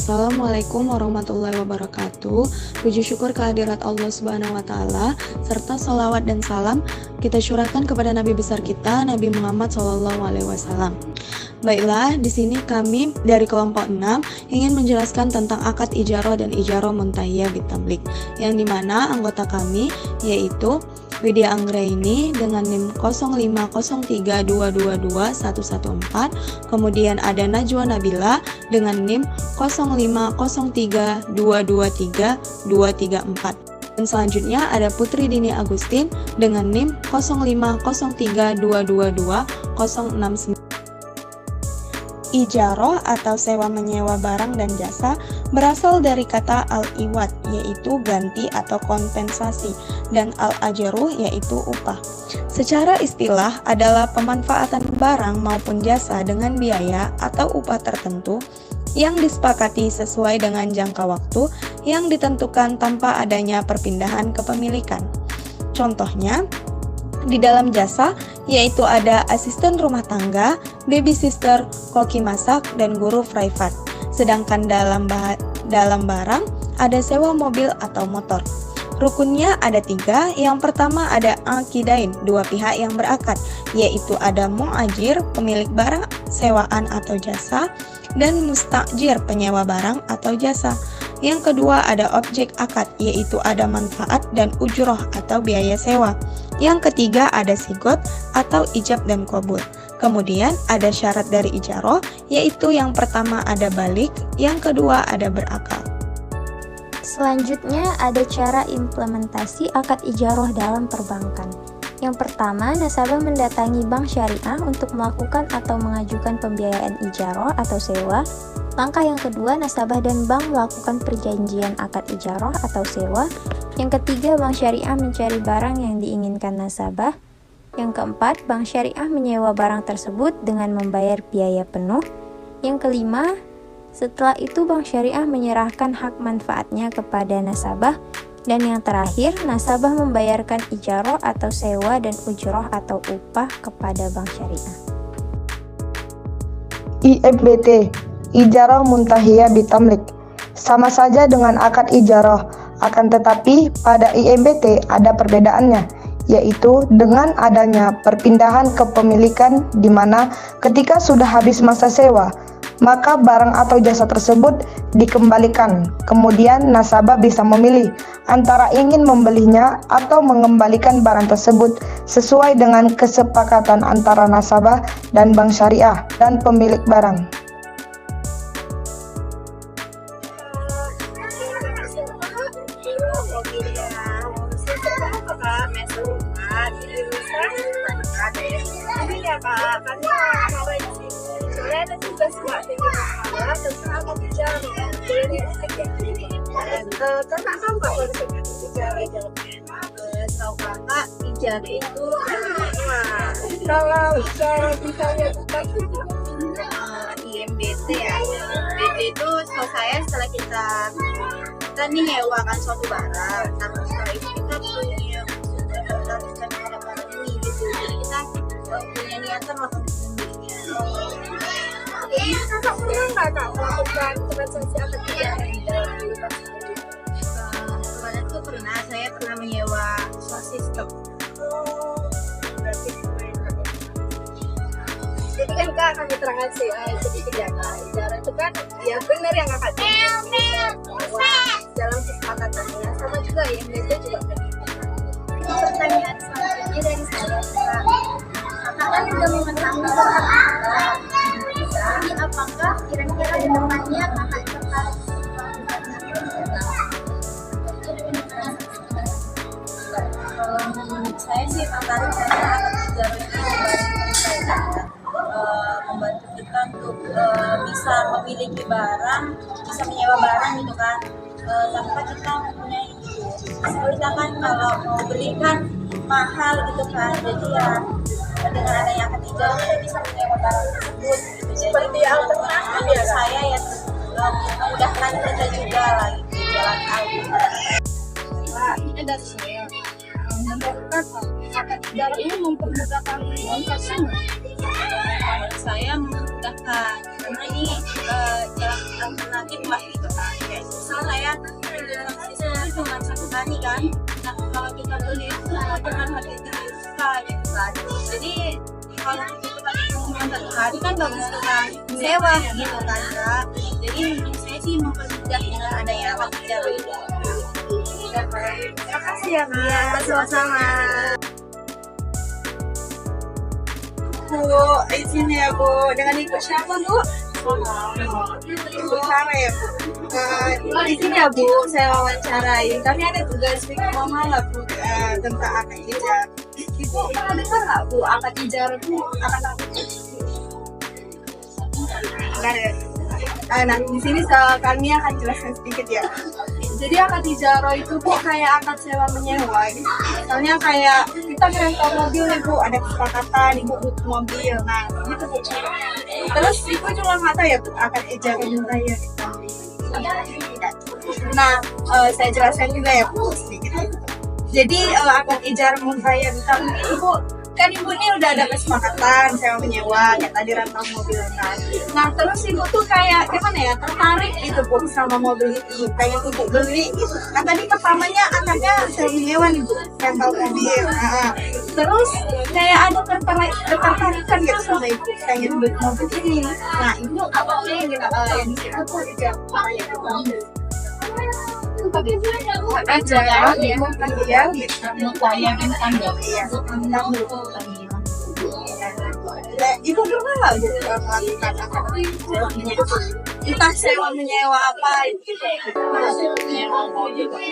Assalamualaikum warahmatullahi wabarakatuh. Puji syukur kehadirat Allah Subhanahu wa taala serta salawat dan salam kita curahkan kepada Nabi besar kita Nabi Muhammad SAW. Baiklah, di sini kami dari kelompok 6 ingin menjelaskan tentang akad ijarah dan ijarah muntahiyah bitamlik, yang dimana anggota kami yaitu Widya Anggraini dengan NIM 05032222114, kemudian ada Najwa Nabila dengan NIM 05032232234. Dan selanjutnya ada Putri Dini Agustin dengan NIM 05032222069. Ijarah atau sewa menyewa barang dan jasa berasal dari kata al-iwad, yaitu ganti atau kompensasi, dan al-ajaruh, yaitu upah. Secara istilah adalah pemanfaatan barang maupun jasa dengan biaya atau upah tertentu yang disepakati sesuai dengan jangka waktu yang ditentukan tanpa adanya perpindahan kepemilikan. Contohnya, di dalam jasa yaitu ada asisten rumah tangga, babysitter, koki masak, dan guru privat. Sedangkan dalam barang ada sewa mobil atau motor. Rukunnya ada 3. Yang pertama ada akidain, 2 pihak yang berakad, yaitu ada mu'ajir, pemilik barang sewaan atau jasa, dan mustajir, penyewa barang atau jasa. Yang kedua ada objek akad, yaitu ada manfaat dan ujroh atau biaya sewa. Yang ketiga ada sigot atau ijab dan qabul. Kemudian ada syarat dari ijarah, yaitu yang pertama ada balik, yang kedua ada berakal. Selanjutnya ada cara implementasi akad ijarah dalam perbankan. Yang pertama, nasabah mendatangi bank syariah untuk melakukan atau mengajukan pembiayaan ijarah atau sewa. Langkah yang kedua, nasabah dan bank melakukan perjanjian akad ijarah atau sewa. Yang ketiga, bank syariah mencari barang yang diinginkan nasabah. Yang keempat, bank syariah menyewa barang tersebut dengan membayar biaya penuh. Yang kelima, setelah itu bank syariah menyerahkan hak manfaatnya kepada nasabah. Dan yang terakhir, nasabah membayarkan ijarah atau sewa dan ujroh atau upah kepada bank syariah. IMBT, Ijarah Muntahiyah Bitamlik, sama saja dengan akad ijarah, akan tetapi pada IMBT ada perbedaannya, yaitu dengan adanya perpindahan kepemilikan, di mana ketika sudah habis masa sewa, maka barang atau jasa tersebut dikembalikan. Kemudian nasabah bisa memilih antara ingin membelinya atau mengembalikan barang tersebut sesuai dengan kesepakatan antara nasabah dan bank syariah dan pemilik barang. Ada tugas buat masalah tentang akad ijarah. Kakak tahu nggak konsep ijarah? Tahu kakak, ijarah itu kalau ijarah misalnya kita IMBT ya. IMBT itu setahu saya setelah kita nih nyewakan suatu barang, nah setelah itu kita punya terhadap barang ini gitu. Jadi kita punya niatan melakukan pembelian. Jadi kakak pernah nggak kak melakukan transaksi akad ijarah di dalam kehidupan sehari-hari? Kemarin tuh saya pernah menyewa sistem. Berarti jadi kan kak kami terangkan sih sedikit ya kak, ijarah itu kan ya benar yang kakak dalam kesepakatannya sama juga ya mereka juga begitu. Pertanyaan selanjutnya dari saya kak, kakak kan sudah mengetahui tentang jadi apakah kira-kira di depannya kakak tertarik saya sih tertarik karena ijarah itu membantu kita untuk bisa memiliki barang, bisa menyewa barang gitu kan, tanpa kita mempunyai itu. Seperti kita kan kalau mau beli kan mahal gitu kan, jadi ya dengan adanya akad ijarah kita bisa menyewa barang tersebut gitu. Seperti alternatif ya saya ya memudahkan kita juga lah gitu, jalan alternatif. Nah, ini dari saya menurut akad ijarah ini mempermudahkan transaksi. Menurut saya memudahkan karena ini jalan alternatif lah gitu. petani kan. Nah kalau kita beli itu dengan harga juta gitu kan. Jadi kalau kita pakai keuntungan satu hari kan bagus kita sewa gitu kan Kak. Jadi menurut saya sih mempermudah dengan adanya akad ijarah itu. Terima kasih ya Bu. Ya, sama-sama. Bu, izin ya Bu, dengan Ibu siapa Bu? Ibu Sarah ya Bu. Izin ya Bu, saya wawancarai. Kami ada tugas minggu malam Bu tentang akad ijarah. Ibu pernah dengar nggak Bu akad ijarah itu akad apa? Enggak ya. Nah di sini kami akan jelaskan sedikit ya. Jadi akad ijarah itu Bu kayak akad sewa menyewa gitu. Misalnya kayak kita ngerentau mobil nih Bu, ada kesepakatan Ibu butuh mobil. Nah gitu Bu. Terus Ibu juga nggak tahu ya Bu akad ijarah menyewa gitu. Nah saya jelaskan juga ya Bu sedikit. Jadi akad ijarah menyewa Ibu kan Ibu ini udah ada kesepakatan sewa menyewa kayak tadi rentau mobil kan. Nah terus Ibu tuh kayak gimana ya, tertarik gitu Bu sama mobil itu, pengen Ibu beli gitu. Nah tadi pertamanya anaknya sewa menyewa nih Bu, rentau mobil. Nah, terus kayak ada ketertarikan gitu sama Ibu pengen beli mobil ini. Nah Ibu awalnya yang disitu tuh aja ya, dia Ibu pernah nggak Bu melakukan entah sewa menyewa apa gitu?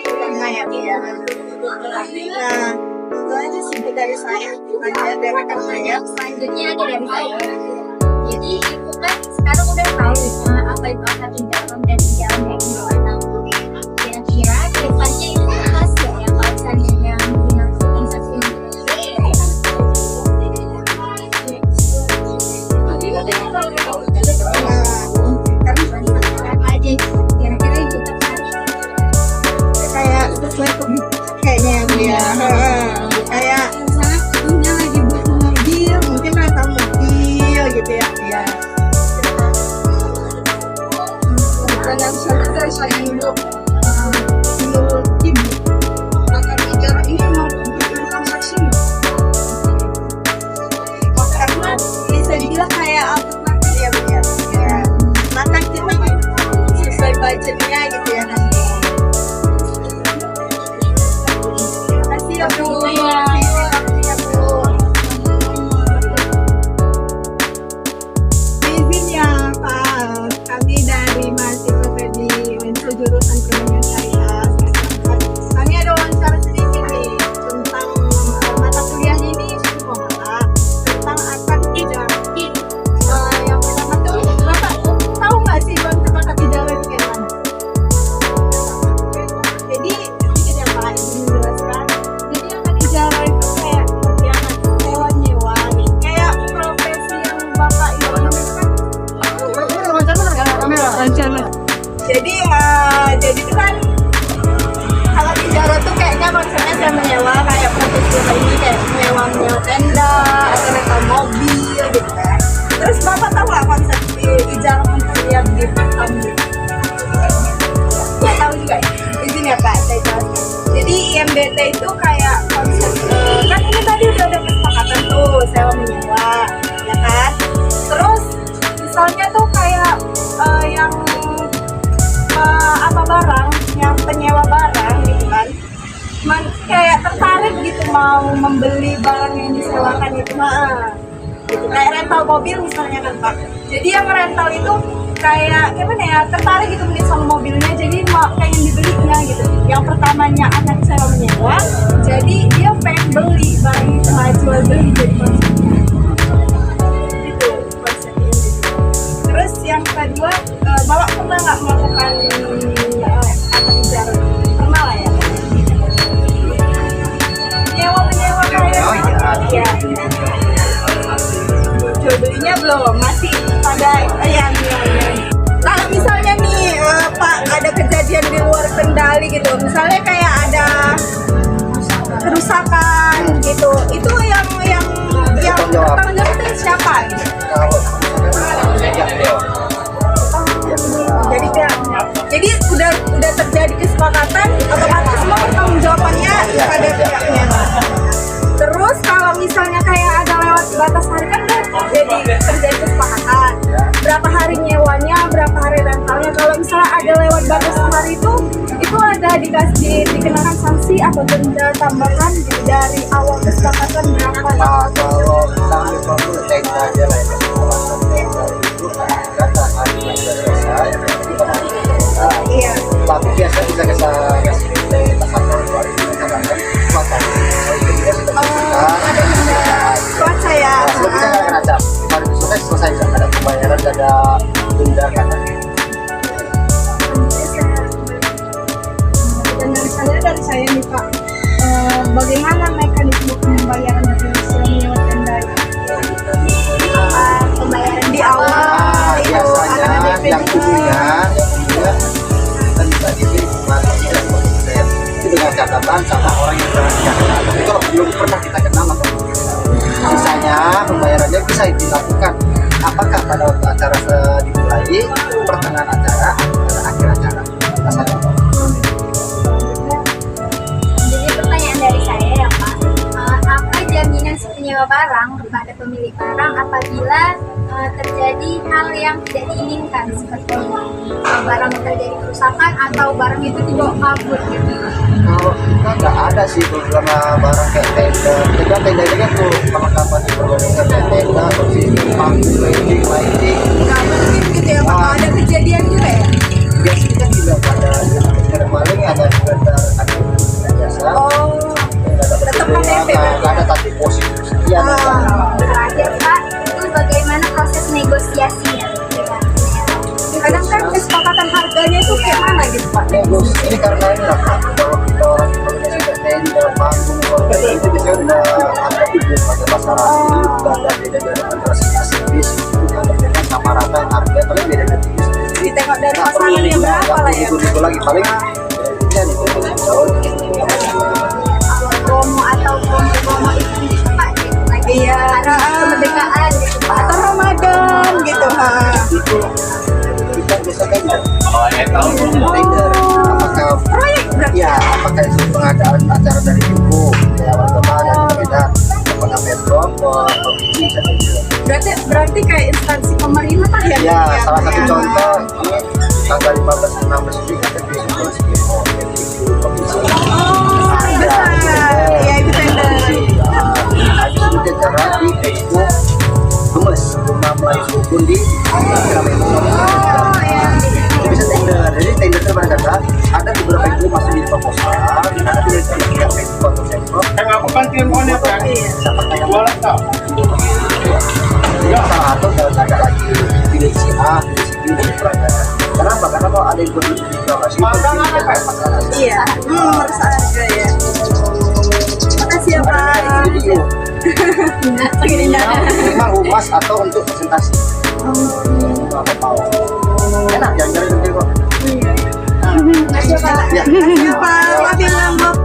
Pernah ya Bu ya. Nah itu aja sih dari saya. Lanjut dari rekan saya. Selanjutnya ada dari saya. Jadi Ibu kan sekarang udah tahu apa itu akad ijarah dan ijarah yang dilakukan. Kira-kira kedepannya itu apa sih ya kalau misalnya yang punya transaksi kira-kira itu kayak sesuai kayaknya ya Bu ya. Kayak misalnya punya lagi butuh mobil, mungkin rentau mobil gitu ya. Iya. Dan yang selanjutnya saya dulu menurut Ibu akad ijarah ini mau bikin transaksi karena bisa dibilang kayak alternatif ya Bu ya. Nah kan kita sesuai budgetnya gitu ya nanti. Terima kasih ya Bu. Izin ya Pak, kami dari mahasiswa di jurusan perbankan syariah. Kami ada wawancara sedikit nih tentang mata kuliah ini semua mata tentang akad ijarah. Yang pertama tuh Bapak tahu nggak sih konsep akad ijarah itu kayak mana? Jadi sedikit ya Pak, izin menjelaskan. Jadi akad ijarah itu kayak yang sewa nyewa, kayak profesi yang Bapak Ibu kan. Jadi itu kan akad ijarah tuh kayaknya konsepnya saya menyewa kayak profesi ini kayak menyewa tenda atau rental mobil gitu kan. Terus Bapak tahu nggak konsep ijarah menyewa di Ambil? Nggak tahu juga ya? Izin ya Pak, saya jelaskan. Jadi IMBT itu kayak konsep kan ini tadi udah ada kesepakatan tuh sewa menyewa, ya kan? Terus misalnya tuh kayak yang apa barang, yang penyewa barang gitu kan, kayak tertarik gitu mau membeli barang yang disewakan itu gitu. Kayak rental mobil misalnya kan Pak. Jadi yang rental itu kayak gimana ya, tertarik gitu mungkin sama mobilnya, jadi mau pengen dibelinya gitu. Yang pertamanya anak sewa menyewa, jadi dia pengen beli barang itu, jual beli jadi konsepnya. Itu konsepnya. Terus yang kedua, Bapak pernah nggak melakukan akad ijarah? Pernah lah ya. Menyewa kayak ya. Jual belinya belum, masih pada yang kalau misalnya nih Pak ada kejadian di luar kendali gitu, misalnya kayak ada kerusakan gitu, itu yang bertanggung jawab itu siapa gitu? Jadi udah terjadi kesepakatan, otomatis semua bertanggung apa denda tambahan dari awal kesepakatan berapa? Nah, kalau sampai waktu tenda aja lah ya, pembahasan tenda itu kata hari yang selesai kita masih tenda. Iya. Tapi biasa bisa kasih tenda pasal baru kita bahkan kuasa. Itu juga sudah Ada denda cuaca ya. Nah, sebelum kita nggak ada kemarin itu selesai kan ada pembayaran dan ada denda kan. Dan dari saya nih Pak, bagaimana mekanisme pembayaran dari sewa tenda itu? Pembayaran di awal Nah, itu biasanya ada DP yang punya kan bisa diterima itu dengan catatan sama orang yang pernah kita kenal. Tapi kalau belum pernah kita kenal maka sisanya pembayarannya bisa dilakukan apakah pada waktu acara dimulai, pertengahan acara, atau akhir acara. Asalnya. Jadi pertanyaan dari saya ya Pak, apa jaminan si penyewa barang kepada pemilik barang apabila terjadi hal yang tidak diinginkan seperti barang terjadi kerusakan atau barang itu dibawa kabur gitu? Kalau kita nggak ada sih selama barang kayak tenda. Kita tenda ini kan tuh perlengkapan di berbagai kayak tenda, posisi, panggung, lighting. nggak mungkin gitu ya Pak, Nah. ada kejadian juga ya? Biasanya kan tidak ada maling, ada sekedar ada biasa. Oh, tetap KTP berarti. Ada tadi posisi sekian. Terakhir Pak, itu bagaimana proses negosiasinya? Kadang kan kesepakatan harganya itu kayak mana gitu Pak? Bagus. Ini karena ini lah Pak. Kalau kita orang Indonesia sudah tenda, panggung, orkestra itu biasanya udah ada ibu pada pasaran. Udah ada beda dari antara servis itu ada beda sama rata harga paling beda dari Ditengok dari pasangannya berapa lah ya? Itu lagi paling ya itu jauh. Promo atau promo itu bisa Pak gitu lagi. Iya. Hari kemerdekaan gitu Pak. Atau Ramadan gitu ha. Itu kita bisa tender. Tender. Apakah Proyek berarti. ya apakah itu pengadaan acara dari ibu ya warga mana kita apakah Pemprov provinsi dan itu. Berarti kayak instansi pemerintah ya? Ya, salah satu contoh ini tanggal 15-16 ini kita diskusi provinsi. Oh, besar. Ya itu tender. Itu jajaran di Facebook Gemes Rumah Melayu Sukun di Ramai Oh ya. bisa tender. Jadi tender itu pada kata ada beberapa itu masuk di proposal, ada di yang Facebook atau Pemprov. Siapa yang boleh tak? Salah satu dan ada lagi pilih si A, pilih si B, pilih pelajaran. Kenapa? Karena kalau ada yang berdiri di lokasi itu Iya. Nomor harga ya. Makasih ya Pak. video minimal humas atau untuk presentasi. Apa tahu? Enak jalan-jalan gede kok. Makasih Pak. Ya. Makasih Pak. Maafin Lombok.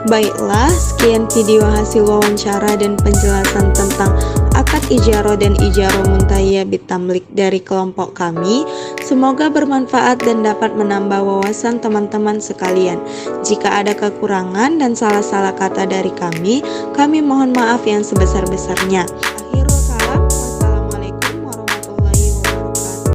Baiklah, sekian video hasil wawancara dan penjelasan tentang akad ijaroh dan ijaroh muntahiyah bitamlik dari kelompok kami. Semoga bermanfaat dan dapat menambah wawasan teman-teman sekalian. Jika ada kekurangan dan salah-salah kata dari kami mohon maaf yang sebesar-besarnya.